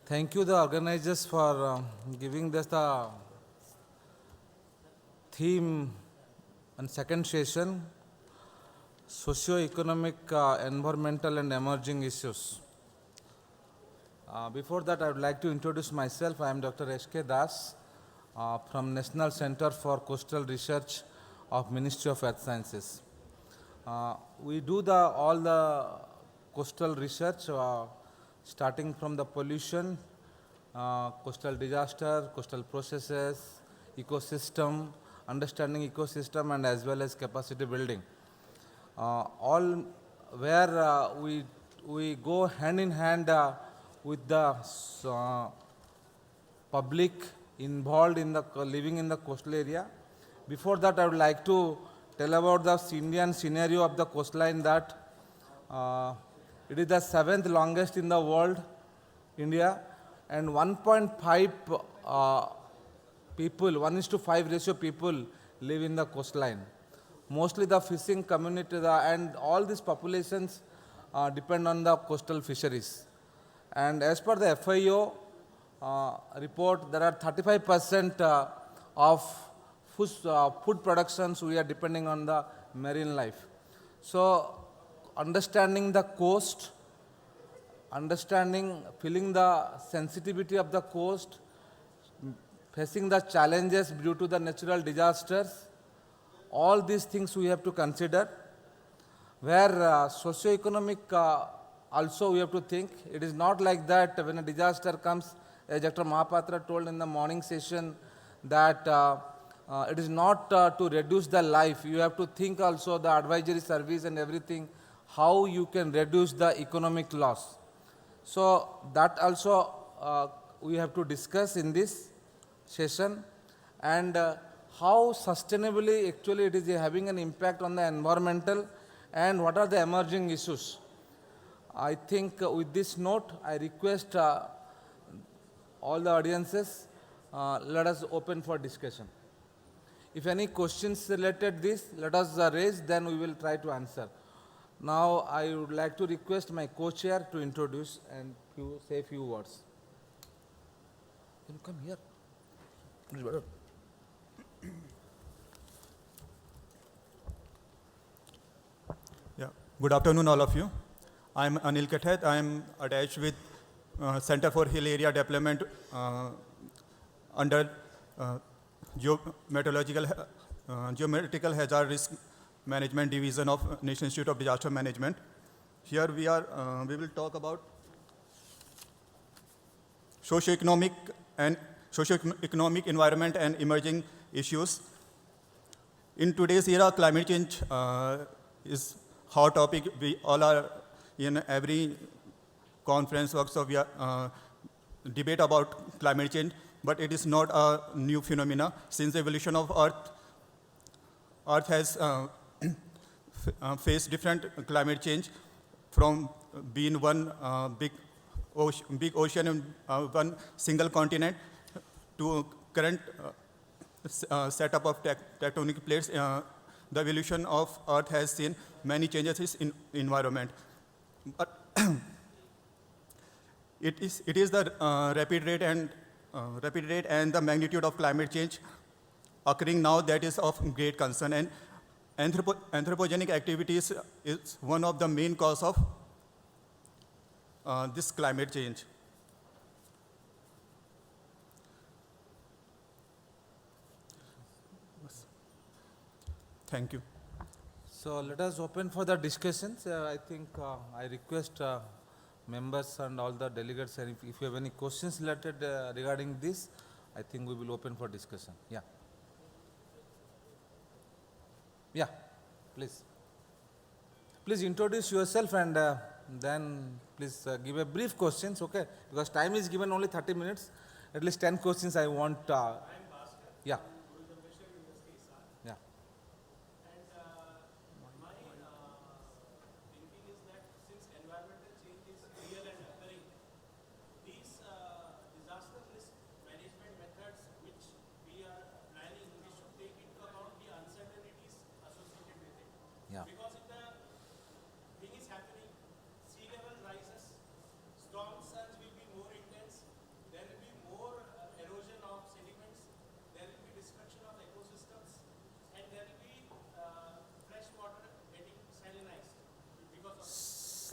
Thank you, the organizers, for giving us the theme and second session, Socio-Economic, Environmental and Emerging Issues. Before that, I would like to introduce myself. I am Dr. S.K. Das from National Center for Coastal Research of Ministry of Earth Sciences. We do all the coastal research, starting from the pollution, coastal disaster, coastal processes, ecosystem, understanding ecosystem, and as well as capacity building. All where we go hand in hand with the public involved in the living in the coastal area. Before that, I would like to tell about the Indian scenario of the coastline, that it is the 7th longest in the world, India, and 1.5 people, 1:5 ratio people live in the coastline. Mostly the fishing community and all these populations depend on the coastal fisheries. And as per the FIO report, there are 35% of food productions we are depending on the marine life. So understanding the coast, feeling the sensitivity of the coast, facing the challenges due to the natural disasters, all these things we have to consider. Where socio-economic also we have to think. It is not like that when a disaster comes, as Dr. Mahapatra told in the morning session, that it is not to reduce the life. You have to think also the advisory service and everything, how you can reduce the economic loss. So that also we have to discuss in this session, and how sustainably actually it is having an impact on the environmental, and what are the emerging issues. I think with this note, I request all the audiences, let us open for discussion. If any questions related this, let us raise, then we will try to answer. Now, I would like to request my co-chair to introduce and say a few words. Can you come here? Yeah. Good afternoon, all of you. I am Anil Kathet. I am attached with Center for Hill Area Development under Geometrical Hazard Risk Management Division of National Institute of Disaster Management. Here we will talk about socio-economic, environment and emerging issues. In today's era, climate change is hot topic. We all are in every conference workshop we are debate about climate change, but it is not a new phenomena. Since the evolution of Earth has faced different climate change, from being one big ocean and one single continent to current setup of tectonic plates. The evolution of Earth has seen many changes in environment. But it is the rapid rate and the magnitude of climate change occurring now that is of great concern, and anthropogenic activities is one of the main cause of this climate change. Thank you. So let us open for the discussions. I think I request members and all the delegates, and if you have any questions related regarding this, I think we will open for discussion. Yeah. Yeah, please. Please introduce yourself, and then please give a brief questions, okay? Because time is given only 30 minutes. At least 10 questions I want. Yeah. Yeah. Yeah. Because if the thing is happening, sea level rises, storm surge will be more intense,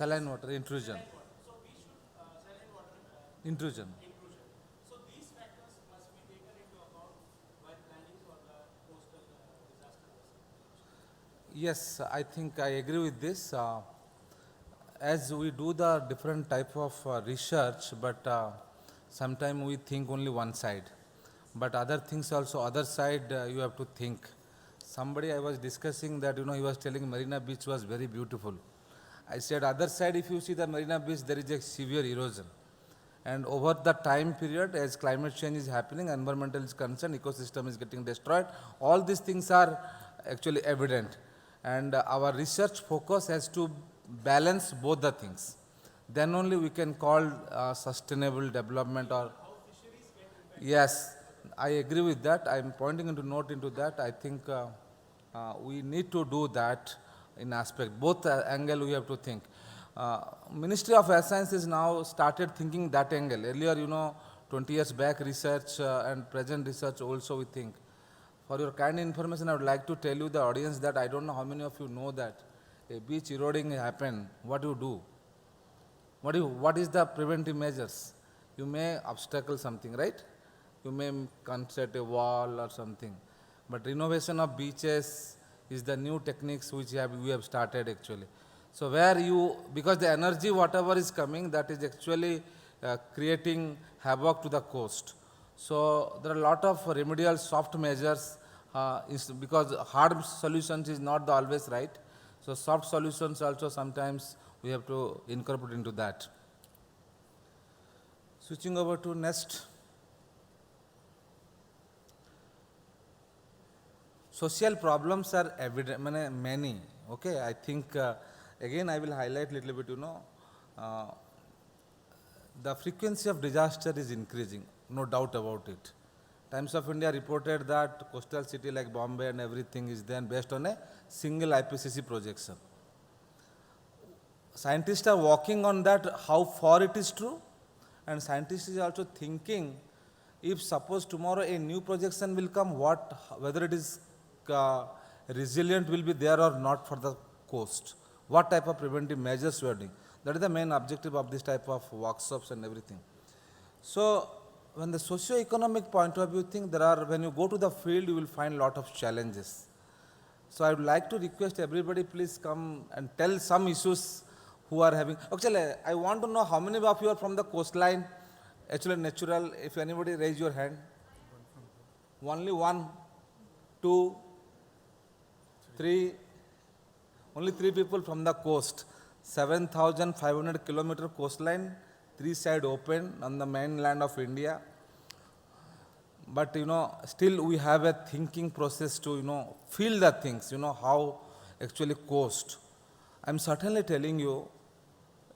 Saline water intrusion. Intrusion. So these factors must be taken into account while planning for the coastal disaster risk. Yes, I think I agree with this. As we do the different type of research, but sometimes we think only one side. But other things also, other side you have to think. Somebody I was discussing that, he was telling Marina Beach was very beautiful. I said other side, if you see the Marina Beach, there is a severe erosion. And over the time period, as climate change is happening, environmental is concerned, ecosystem is getting destroyed, all these things are actually evident. And our research focus has to balance both the things. Then only we can call sustainable development or... Yes, I agree with that. I am pointing into note into that. I think we need to do that in aspect. Both angle we have to think. Ministry of Earth Science is now started thinking that angle. Earlier, 20 years back research and present research also we think. For your kind information, I would like to tell you the audience that I don't know how many of you know that a beach eroding happen. What do? What is the preventive measures? You may obstacle something, right? You may construct a wall or something. But renovation of beaches is the new techniques which we have started actually. So because the energy whatever is coming, that is actually creating havoc to the coast. So there are a lot of remedial soft measures because hard solutions is not always right. So soft solutions also sometimes we have to incorporate into that. Switching over to next. Social problems are evident, many. Okay, I think again I will highlight little bit. The frequency of disaster is increasing, no doubt about it. Times of India reported that coastal city like Bombay and everything is then based on a single IPCC projection. Scientists are working on that, how far it is true, and scientists is also thinking if suppose tomorrow a new projection will come, whether it is resilient will be there or not for the coast. What type of preventive measures we are doing. That is the main objective of this type of workshops and everything. So when the socio-economic point of view thing, when you go to the field, you will find a lot of challenges. So I would like to request everybody please come and tell some issues who are having. Actually, I want to know how many of you are from the coastline, actually natural. If anybody raise your hand. Only 1, 2, 3, only 3 people from the coast. 7,500 kilometer coastline, 3 sides open on the mainland of India. But still we have a thinking process to feel the things, how actually coast. I'm certainly telling you,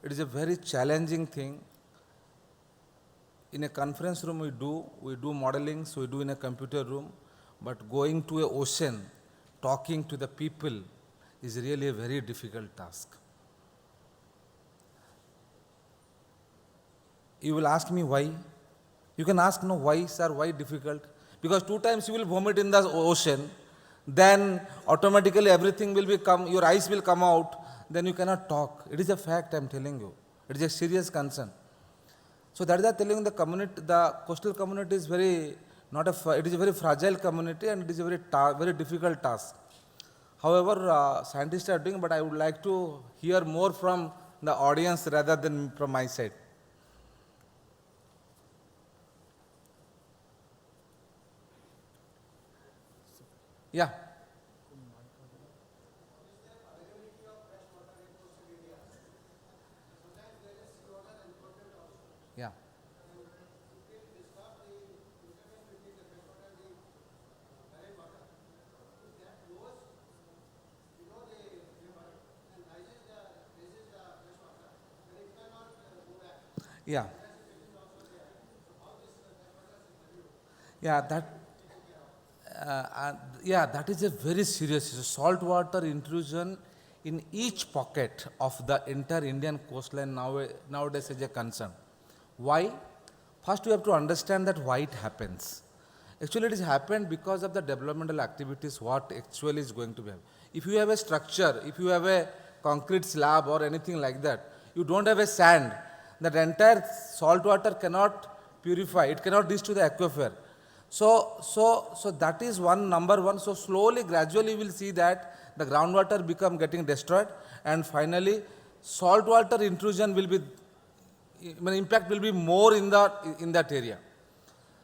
it is a very challenging thing. In a conference room we do modeling, so we do in a computer room, but going to an ocean, talking to the people is really a very difficult task. You will ask me why? You can ask, no, why, sir, why difficult? Because 2 times you will vomit in the ocean, then automatically everything will your eyes will come out, then you cannot talk. It is a fact, I am telling you. It is a serious concern. So that is why telling the coastal community is it is a very fragile community and it is a very difficult task. However, scientists are doing, but I would like to hear more from the audience rather than from my side. Yeah. Yeah. Yeah. Yeah, that is a very serious issue. Saltwater intrusion in each pocket of the entire Indian coastline nowadays is a concern. Why? First, we have to understand that why it happens. Actually, it has happened because of the developmental activities, what actually is going to be. If you have a structure, if you have a concrete slab or anything like that, you don't have a sand, that entire salt water cannot purify, it cannot reach to the aquifer. So that is number one. So slowly, gradually, you will see that the groundwater become getting destroyed, and finally, salt water intrusion will be, impact will be more in that area.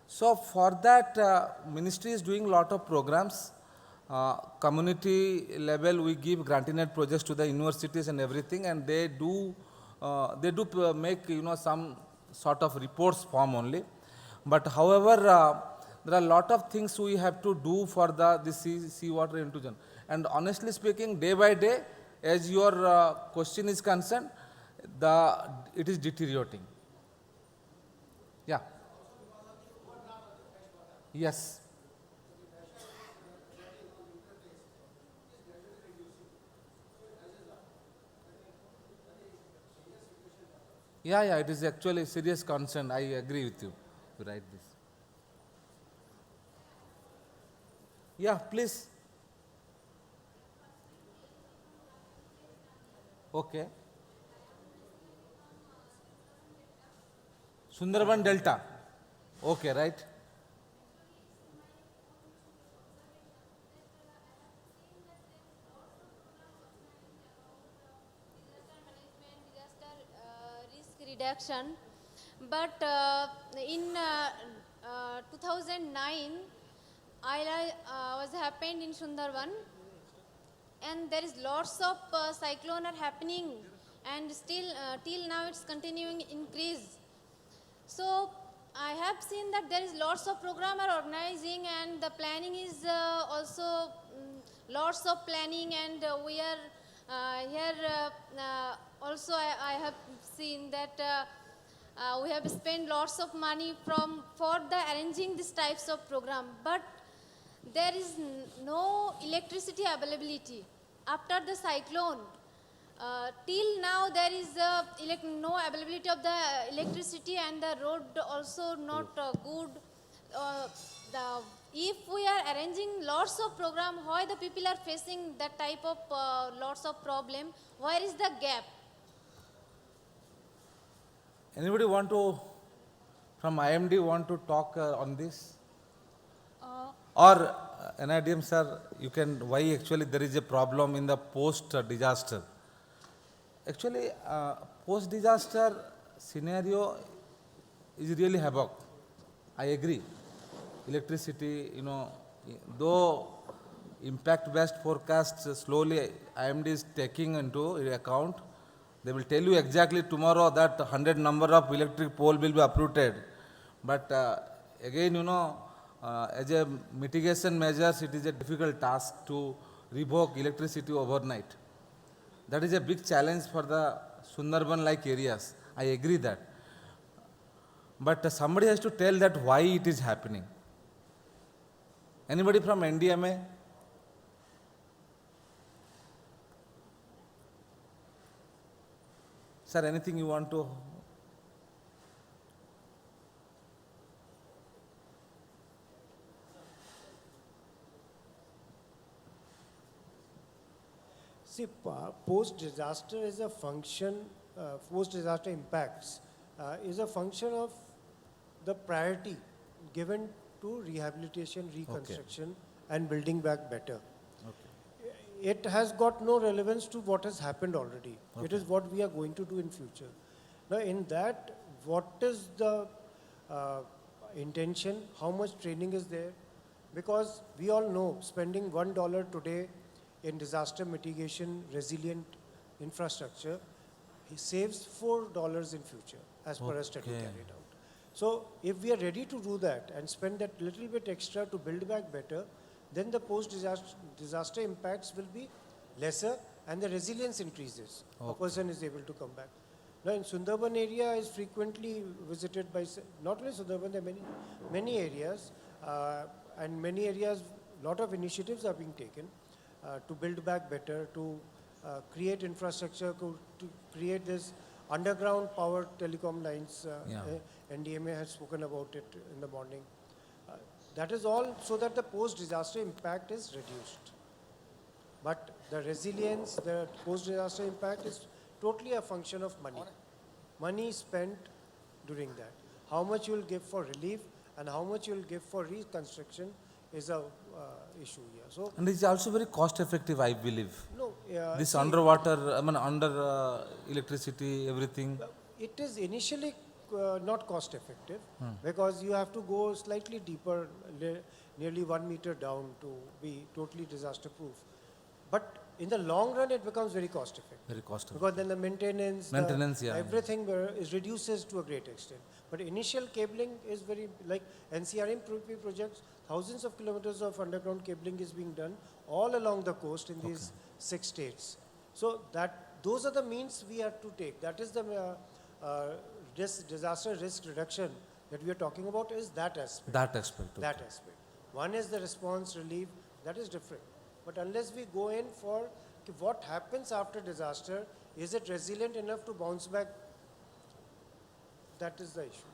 So for that, ministry is doing lot of programs. Community level, we give granted projects to the universities and everything, and they do make some sort of reports form only. But however, there are a lot of things we have to do for this sea water intrusion. And honestly speaking, day by day, as your question is concerned, it is deteriorating. Yeah. Yes. Yeah, it is actually a serious concern. I agree with you to write this. Yeah, please. Okay. Sundarban Delta. Okay, right. Disaster risk reduction. But in 2009, I was happened in Sundarban, and there is lots of cyclone are happening, and still till now it's continuing increase. So I have seen that there is lots of program are organizing, and the planning is also lots of planning, and we are here also I have seen that we have spent lots of money for the arranging these types of program, but there is no electricity availability after the cyclone. Till now there is no availability of the electricity, and the road also not good. If we are arranging lots of program, why the people are facing that type of lots of problem? Where is the gap? Anybody from IMD want to talk on this? Or NIDM sir, why actually there is a problem in the post-disaster? Actually, post-disaster scenario is really havoc. I agree. Electricity, though impact-based forecast slowly IMD is taking into account, they will tell you exactly tomorrow that 100 number of electric pole will be uprooted. But again, as a mitigation measures, it is a difficult task to revoke electricity overnight. That is a big challenge for the Sundarban-like areas. I agree that. But somebody has to tell that why it is happening. Anybody from NDMA? Sir, anything you want to? See, post-disaster is a function, post-disaster impacts is a function of the priority given to rehabilitation, reconstruction, and building back better. Okay. It has got no relevance to what has happened already. Okay. It is what we are going to do in future. Now, in that, what is the intention? How much training is there? Because we all know spending $1 today in disaster mitigation resilient infrastructure, he saves $4 in future as per a study carried out. So if we are ready to do that and spend that little bit extra to build back better, then the post-disaster impacts will be lesser and the resilience increases. A person is able to come back. Now in Sundarban area is frequently visited by, not only Sundarban, there are many areas, and many areas, lot of initiatives are being taken to build back better, to create infrastructure, to create this underground power telecom lines. NDMA has spoken about it in the morning. That is all so that the post-disaster impact is reduced. But the resilience, the post-disaster impact is totally a function of money. Money spent during that. How much you will give for relief and how much you will give for reconstruction is a issue here. So, And it's also very cost effective, I believe. no, This see, underwater, I mean, under electricity, everything. it is initially not cost effective because you have to go slightly deeper, nearly 1 meter down to be totally disaster proof. But in the long run, it becomes very cost effective. Very cost effective. Because then the maintenance, Yeah. everything is reduces to a great extent. But initial cabling is very, like NCRM projects, thousands of kilometers of underground cabling is being done all along the coast in these 6 states. So those are the means we have to take. That is the disaster risk reduction that we are talking about is that aspect. That aspect. That aspect. One is the response relief, that is different. But unless we go in for what happens after disaster, is it resilient enough to bounce back? That is the issue.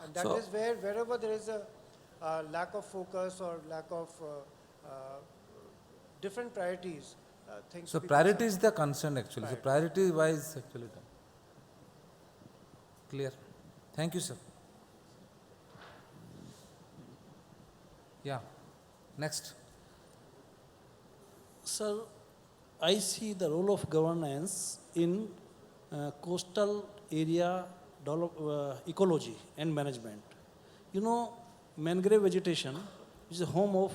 And that So- is where, wherever there is a lack of focus or lack of different priorities, things So become priority is the concern actually. So priority wise actually done. Clear. Thank you, sir. Yeah. Next. Sir, I see the role of governance in coastal area ecology and management. You know, mangrove vegetation is a home of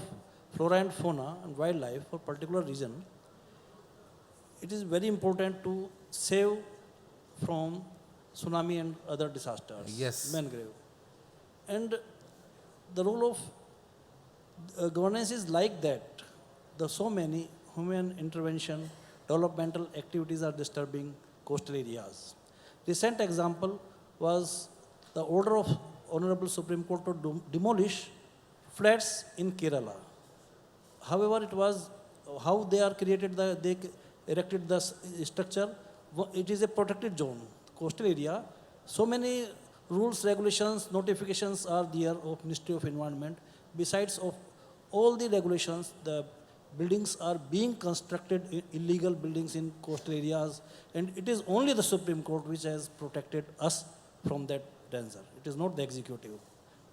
flora and fauna and wildlife for particular reason. It is very important to save from tsunami and other disasters. Yes. Mangrove. And the role of governance is like that. The so many human intervention, developmental activities are disturbing coastal areas. Recent example was the order of Honorable Supreme Court to demolish flats in Kerala. However, it was how they are created, they erected the structure. It is a protected zone, coastal area. So many rules, regulations, notifications are there of Ministry of Environment. Besides of all the regulations, the buildings are being constructed, illegal buildings in coastal areas, and it is only the Supreme Court which has protected us from that danger. It is not the executive.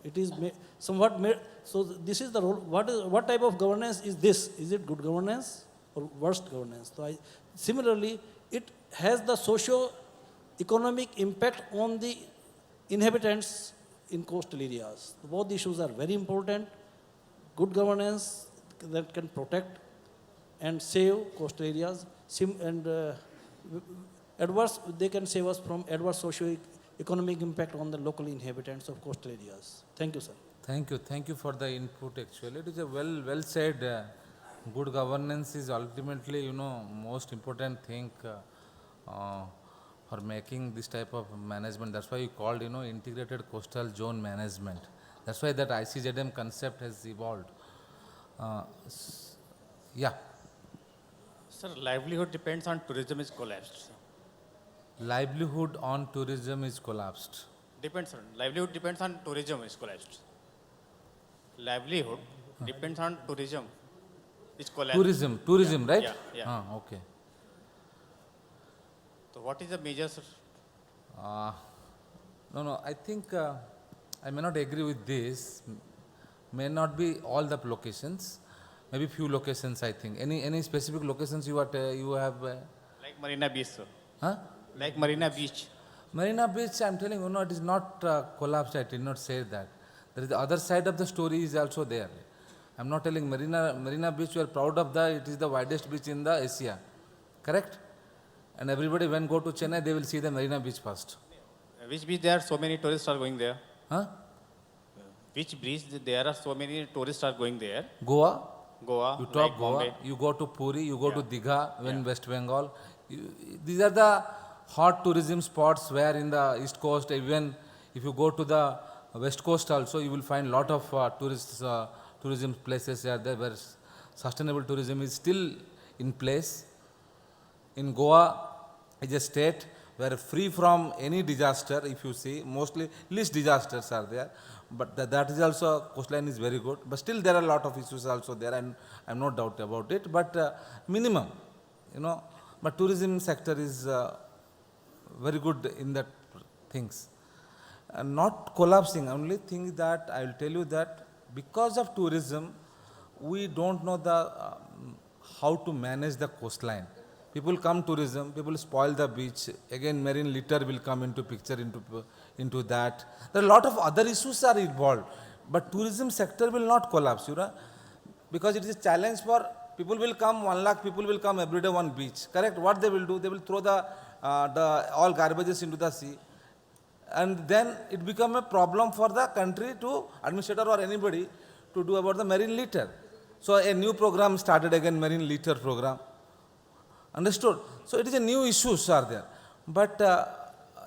It is somewhat made, so this is the role. What type of governance is this? Is it good governance or worst governance? So similarly, it has the socio-economic impact on the inhabitants in coastal areas. Both issues are very important. Good governance that can protect and save coastal areas, adverse, they can save us from adverse socio-economic impact on the local inhabitants of coastal areas. Thank you, sir. Thank you. Thank you for the input actually. It is a well said. Good governance is ultimately, most important thing for making this type of management. That's why you called, integrated coastal zone management. That's why that ICZM concept has evolved. Yeah. Sir, livelihood depends on tourism is collapsed. Livelihood on tourism is collapsed. Depends, sir. Livelihood depends on tourism is collapsed. Livelihood depends on tourism is collapsed. Tourism, right? Yeah. Okay. So what is the major, sir? No, I think I may not agree with this. May not be all the locations, maybe few locations I think. Any specific locations you have? Like Marina Beach, sir. Huh? Like Marina Beach. Marina Beach, I'm telling you, it is not collapsed. I did not say that. There is the other side of the story is also there. I'm not telling Marina Beach, we are proud of it is the widest beach in the Asia. Correct? And everybody when go to Chennai, they will see the Marina Beach first. Which beach there are so many tourists are going there? Huh? Which beach there are so many tourists are going there? Goa, Goa, you talk like Goa, Bombay. you go to Puri, you go to Digha, when West Bengal. These are the hot tourism spots where in the East Coast, even if you go to the West Coast also, you will find lot of tourism places there where sustainable tourism is still in place. In Goa is a state where free from any disaster, if you see, mostly least disasters are there. But that is also, coastline is very good. But still there are a lot of issues also there, and I'm no doubt about it. But minimum, but tourism sector is very good in that things. Not collapsing, only thing that I will tell you that because of tourism, we don't know the how to manage the coastline. People come tourism, people spoil the beach. Again, marine litter will come into picture into that. There are a lot of other issues are involved, but tourism sector will not collapse, you know, because it is a challenge for people will come 1 lakh people will come every day one beach. Correct? What they will do? They will throw the all garbages into the sea, and then it become a problem for the country to administrator or anybody to do about the marine litter. So a new program started again, marine litter program. Understood? So it is a new issues are there. But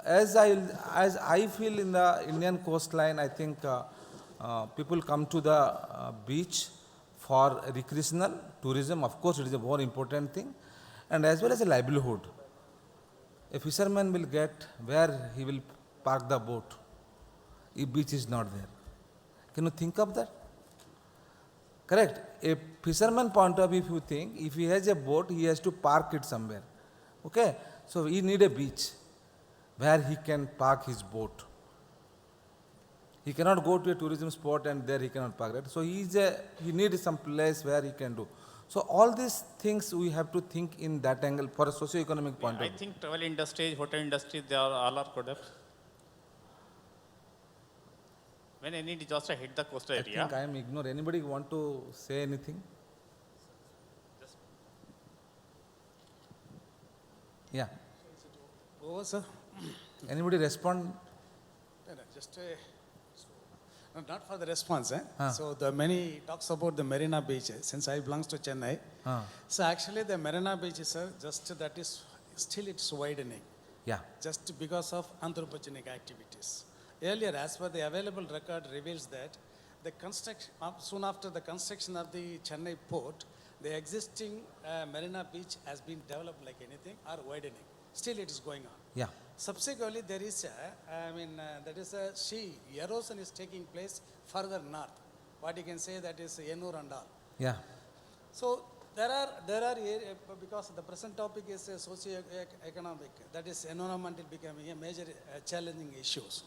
as I feel in the Indian coastline, I think people come to the beach for recreational tourism. Of course, it is a more important thing, and as well as a livelihood. A fisherman will get where he will park the boat if beach is not there. Can you think of that? Correct. A fisherman point of view, if you think, if he has a boat, he has to park it somewhere. Okay? So he need a beach where he can park his boat. He cannot go to a tourism spot and there he cannot park it. So he needs some place where he can do. So all these things we have to think in that angle for a socio-economic point of I view. think travel industry, hotel industry, they are all are products. When any disaster hit the coastal I area, think I am ignored. Anybody want to say anything? Yeah. Over, sir. Anybody respond? No, no, just no, not for the response. Ah. So the many talks about the Marina Beach. Since I belongs to Chennai, Ah. so actually the Marina Beach, sir, just that is still it's widening, Yeah. just because of anthropogenic activities. Earlier, as per the available record, reveals that the construction soon after the construction of the Chennai port, the existing Marina Beach has been developed like anything or widening. Still, it is going on. Yeah. Subsequently, there is that is a sea erosion is taking place further north. What you can say that is Ennur and all. Yeah. So there are because the present topic is socio-economic, that is environmental becoming a major challenging issues.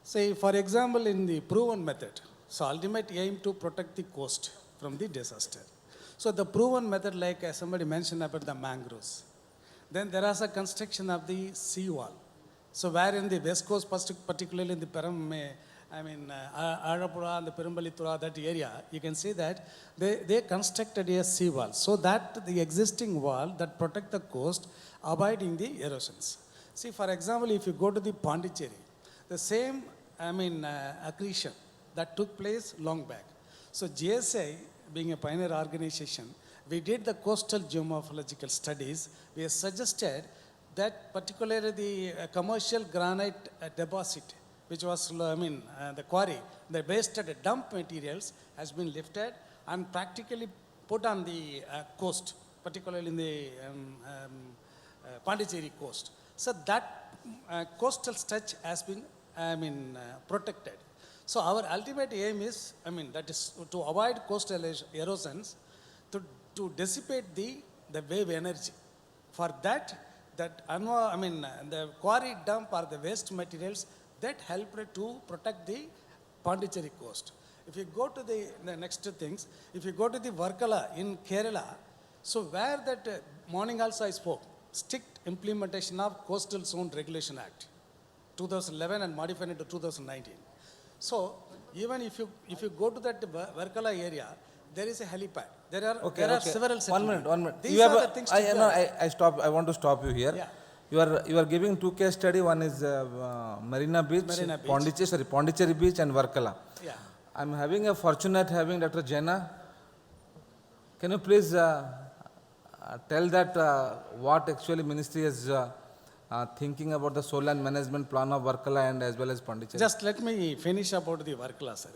Say for example in the proven method, so ultimate aim to protect the coast from the disaster. So the proven method like somebody mentioned about the mangroves. Then there is a construction of the seawall. So where in the west coast, particularly in the Arapura and the Perumbalitura, that area, you can see that they constructed a seawall so that the existing wall that protect the coast avoiding the erosions. See, for example, if you go to the Pondicherry, the same, accretion that took place long back. So GSI, being a pioneer organization, we did the coastal geomorphological studies. We suggested that particularly the commercial granite deposit, which was, the quarry, the wasted dump materials has been lifted and practically put on the coast, particularly in the Pondicherry coast. So that coastal stretch has been, protected. So our ultimate aim is, that is to avoid coastal erosions, to dissipate the wave energy. For that, the quarry dump or the waste materials that helped to protect the Pondicherry coast. If you go to the next things, if you go to the Varkala in Kerala, so where that morning also I spoke, strict implementation of Coastal Zone Regulation Act, 2011 and modified into 2019. So even if you go to that Varkala area, there is a helipad. There are several settlements. 1 minute. These are the things to be done. I want to stop you here. Yeah. You are giving two case study. One is Marina Beach, Pondicherry Beach and Varkala. Yeah. I'm having a fortunate having Dr. Jena. Can you please tell that what actually ministry is thinking about the soil and management plan of Varkala and as well as Pondicherry? Just let me finish about the Varkala, sir.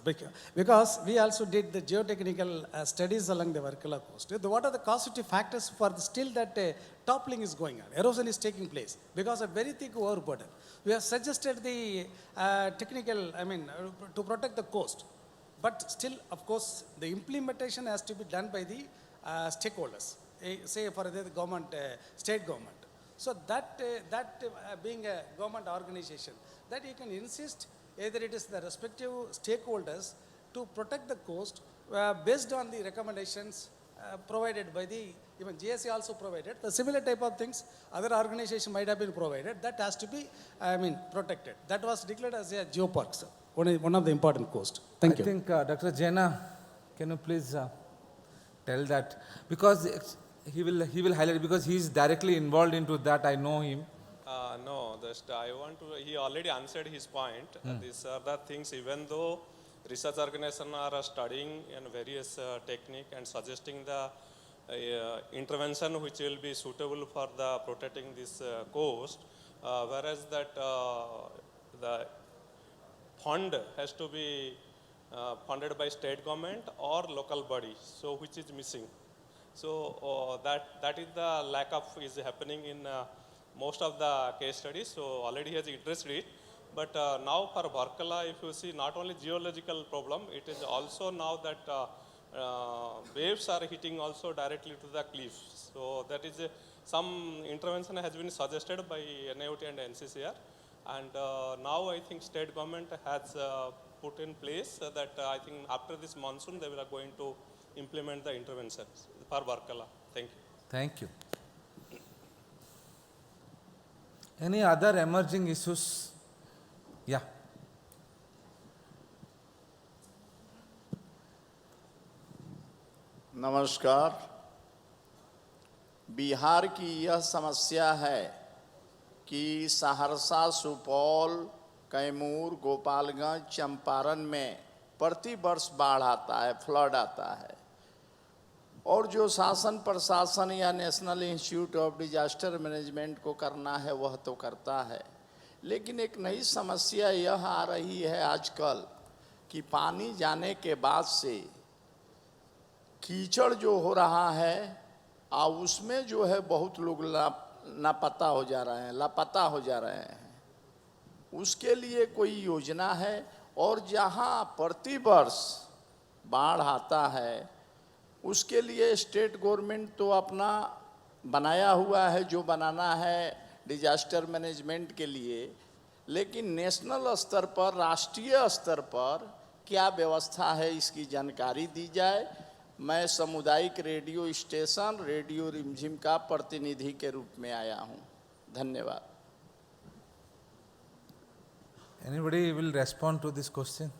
Because we also did the geotechnical studies along the Varkala coast. What are the causative factors for still that toppling is going on? Erosion is taking place because of very thick overburden. We have suggested the technical, to protect the coast. But still, of course, the implementation has to be done by the stakeholders, say for the government, state government. So being a government organization, that you can insist either it is the respective stakeholders to protect the coast based on the recommendations provided by the, even GSA also provided. The similar type of things other organization might have been provided, that has to be, protected. That was declared as a geopark, sir. One of the important coast. Thank you. I think Dr. Jaina, can you please tell that? Because he will highlight, because he is directly involved into that, I know him. No, just I want to, he already answered his point. These are the things, even though research organizations are studying in various technique and suggesting the intervention which will be suitable for the protecting this coast, whereas that the fund has to be funded by state government or local body, so which is missing. So that is the lack of is happening in most of the case studies. So already he has addressed it. But now for Varkala, if you see, not only geological problem, it is also now that waves are hitting also directly to the cliffs. So that is some intervention has been suggested by NIOT and NCCR. And now I think state government has put in place that I think after this monsoon, they are going to implement the interventions for Varkala. Thank you. Thank you. Any other emerging issues? Yeah. नमस्कार। बिहार की यह समस्या है कि सहरसा, सुपौल, कैमूर, गोपालगंज, चंपारण में प्रति वर्ष बाढ़ आता है, फ्लड आता है, और जो शासन प्रशासन या national institute of disaster management को करना है वह तो करता है, लेकिन एक नई समस्या यह आ रही है आजकल कि पानी जाने के बाद से कीचड़ जो हो रहा है उसमें जो है बहुत लोग लापता हो जा रहे हैं, लापता हो जा रहे हैं। उसके लिए कोई योजना है? और जहां प्रति वर्ष बाढ़ आता है उसके लिए स्टेट गवर्नमेंट तो अपना बनाया हुआ है जो बनाना है डिजास्टर मैनेजमेंट के लिए, लेकिन नेशनल स्तर पर, राष्ट्रीय स्तर पर क्या व्यवस्था है इसकी जानकारी दी जाए। मैं सामुदायिक रेडियो स्टेशन रेडियो रिमझिम का प्रतिनिधि के रूप में आया हूं। धन्यवाद। Anybody will respond to this question?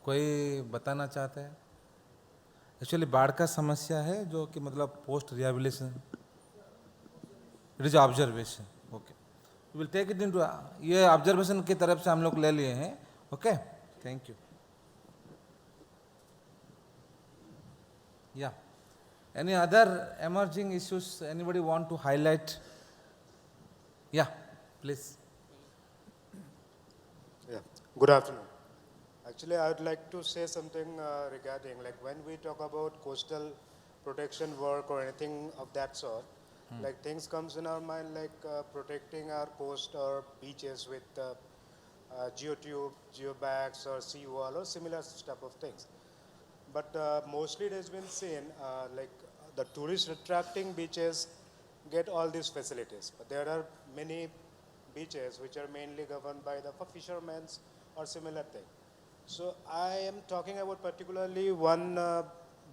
कोई बताना चाहता है? एक्चुअली बाढ़ का समस्या है जो कि मतलब post rehabilitation, it is observation. Okay, will take it into, ये ऑब्जर्वेशन की तरफ से हम लोग ले लिए हैं। Okay, thank you. या any other emerging issues anybody want to highlight? Yeah, please. Yeah, good afternoon. Actually, I would like to say something regarding, like, when we talk about coastal protection work or anything of that sort, like things comes in our mind like protecting our coast or beaches with geotube, geobags or seawall or similar type of things. But mostly it has been seen like the tourist attracting beaches get all these facilities. But there are many beaches which are mainly governed by the fishermen or similar thing. So I am talking about particularly one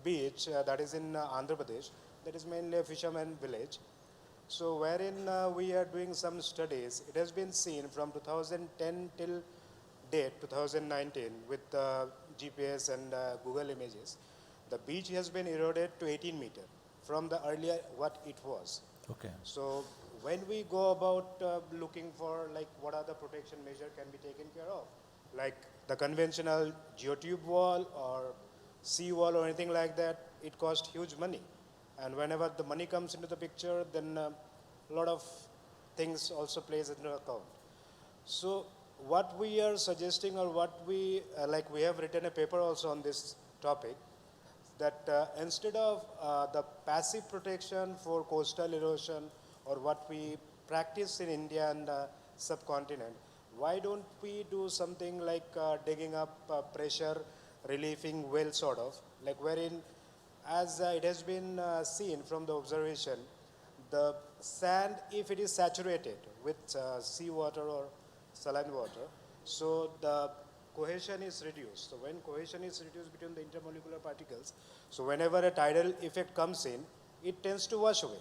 beach that is in Andhra Pradesh, that is mainly a fisherman village. So wherein we are doing some studies, it has been seen from 2010 till date 2019 with GPS and Google images, the beach has been eroded to 18 meters from the earlier what it was. Okay. So when we go about looking for like what are the protection measures can be taken care of, like the conventional geotube wall or sea wall or anything like that, it costs huge money. And whenever the money comes into the picture, then a lot of things also plays into account. So what we are suggesting, or what we, like we have written a paper also on this topic, that instead of the passive protection for coastal erosion or what we practice in India and subcontinent, why don't we do something like digging up pressure relieving well sort of, like wherein as it has been seen from the observation, the sand, if it is saturated with seawater or saline water, so the cohesion is reduced. So when cohesion is reduced between the intermolecular particles, so whenever a tidal effect comes in, it tends to wash away.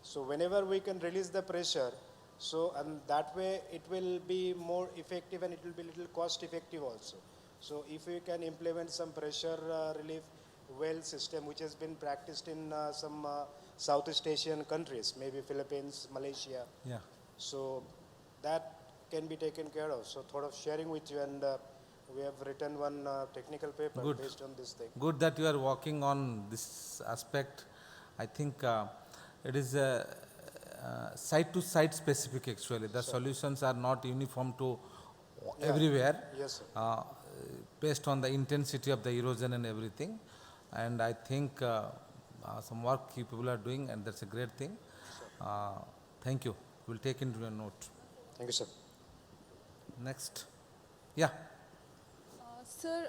So whenever we can release the pressure, so and that way it will be more effective and it will be little cost effective also. So if we can implement some pressure relief well system which has been practiced in some Southeast Asian countries, maybe Philippines, Malaysia. Yeah. So that can be taken care of. So thought of sharing with you, and we have written one technical paper Good. based on this thing. Good that you are working on this aspect. I think it is site to site specific actually. The solutions are not uniform to everywhere. Yes, sir. Based on the intensity of the erosion and everything. And I think some work you people are doing, and that's a great thing. Thank you. We'll take into your note. Thank you, sir. Next. Yeah. Sir,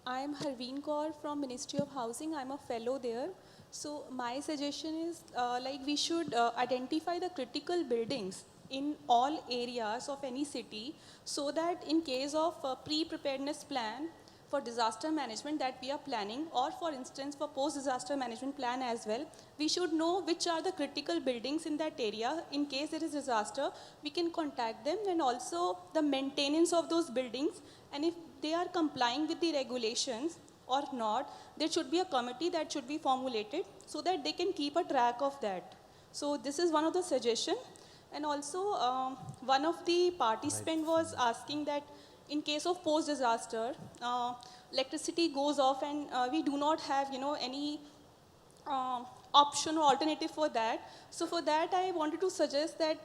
I am Harveen Kaur from Ministry of Housing. I'm a fellow there. So my suggestion is like we should identify the critical buildings in all areas of any city, so that in case of a pre-preparedness plan for disaster management that we are planning, or for instance for post-disaster management plan as well, we should know which are the critical buildings in that area. In case there is disaster, we can contact them, and also the maintenance of those buildings, and if they are complying with the regulations or not, there should be a committee that should be formulated so that they can keep a track of that. So this is one of the suggestions. And also, one of the participants was asking that in case of post-disaster, electricity goes off and we do not have, any option or alternative for that. So for that, I wanted to suggest that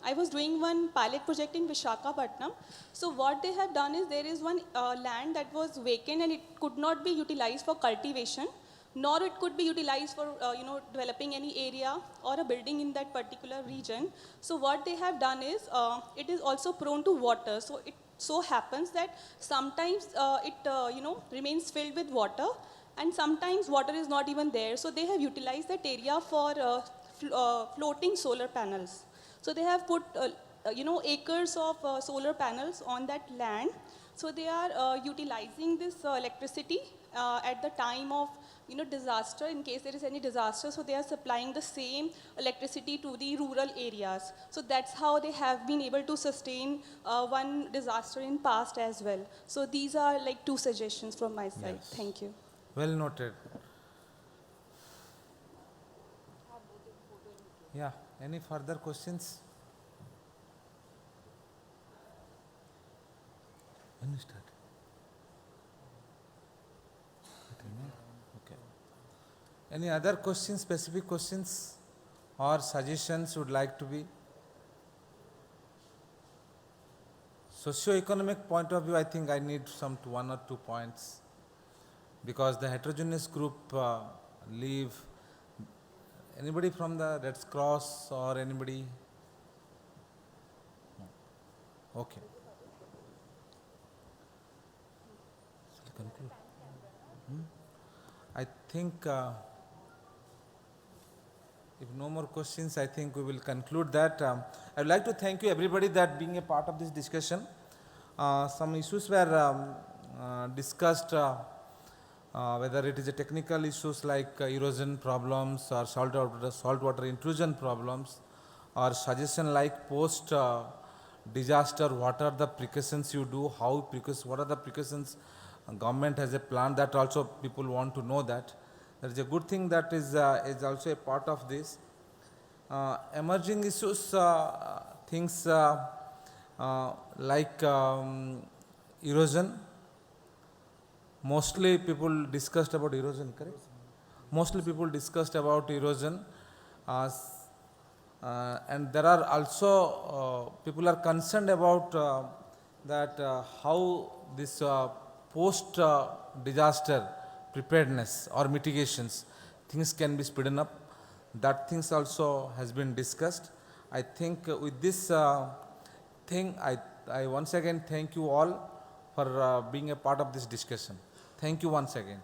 I was doing one pilot project in Visakhapatnam. So what they have done is there is one land that was vacant and it could not be utilized for cultivation, nor it could be utilized for developing any area or a building in that particular region. So what they have done is it is also prone to water. So it so happens that sometimes it remains filled with water, and sometimes water is not even there. So they have utilized that area for floating solar panels. So they have put acres of solar panels on that land. So they are utilizing this electricity at the time of disaster, in case there is any disaster. So they are supplying the same electricity to the rural areas. So that's how they have been able to sustain one disaster in past as well. So these are like two suggestions from my side. Yes. Thank you. Well noted. Yeah. Any further questions? When you start? Okay. Any other questions, specific questions or suggestions would like to be? Socio-economic point of view, I think I need some one or two points, because the heterogeneous group leave. Anybody from the Red Cross or anybody? No. Okay. Shall we conclude? I think if no more questions, I think we will conclude that. I would like to thank you everybody that being a part of this discussion. Some issues were discussed, whether it is a technical issues like erosion problems or saltwater intrusion problems, or suggestion like post disaster, what are the precautions you do, what are the precautions government has a plan, that also people want to know that. There is a good thing that is also a part of this. Emerging issues, things like erosion. Mostly people discussed about erosion, correct? Mostly people discussed about erosion. And there are also, people are concerned about that how this post-disaster preparedness or mitigations, things can be speeded up. That things also has been discussed. I think with this thing, I once again thank you all for being a part of this discussion. Thank you once again.